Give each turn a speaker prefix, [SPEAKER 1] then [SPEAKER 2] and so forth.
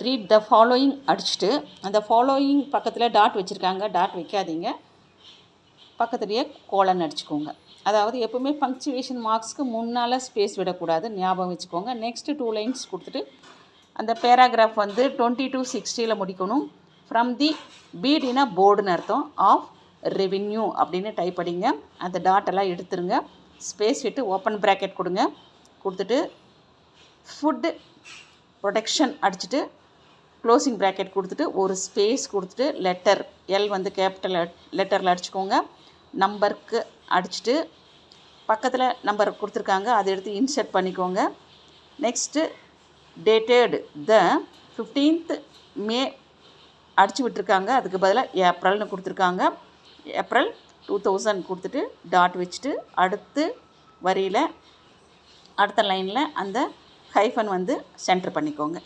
[SPEAKER 1] Read the following அடிச்சுட்டு அந்த following பக்கத்தில் டாட் வச்சுருக்காங்க, டாட் வைக்காதீங்க, பக்கத்துலேயே கோலன் அடிச்சுக்கோங்க. அதாவது எப்போவுமே பங்க்சுவேஷன் மார்க்ஸ்க்கு முன்னால் ஸ்பேஸ் விடக்கூடாது, ஞாபகம் வச்சுக்கோங்க. நெக்ஸ்ட்டு 2 லைன்ஸ் கொடுத்துட்டு அந்த பேராகிராஃப் வந்து 20 to 60 முடிக்கணும். ஃப்ரம் தி பீடினா போர்டுன்னு அர்த்தம், ஆஃப் ரெவின்யூ அப்படின்னு டைப் அடிங்க. அந்த டாட்டெல்லாம் எடுத்துருங்க, ஸ்பேஸ் விட்டு ஓப்பன் ப்ராக்கெட் கொடுங்க. கொடுத்துட்டு ஃபுட்டு ப்ரொடெக்ஷன் அடிச்சுட்டு க்ளோசிங் ப்ராக்கெட் கொடுத்துட்டு ஒரு ஸ்பேஸ் கொடுத்துட்டு லெட்டர் எல் வந்து கேபிட்டல் லெட்டரில் அடிச்சுக்கோங்க. நம்பருக்கு அடிச்சுட்டு பக்கத்தில் நம்பர் கொடுத்துருக்காங்க, அதை எடுத்து இன்சர்ட் பண்ணிக்கோங்க. நெக்ஸ்ட்டு டேட்டட் த 15th May அடிச்சு விட்டுருக்காங்க, அதுக்கு பதிலாக ஏப்ரல்னு கொடுத்துருக்காங்க. ஏப்ரல் 2000 கொடுத்துட்டு டாட் வச்சுட்டு அடுத்து வரியில் அடுத்த லைனில் அந்த ஹைஃபன் வந்து சென்டர் பண்ணிக்கோங்க.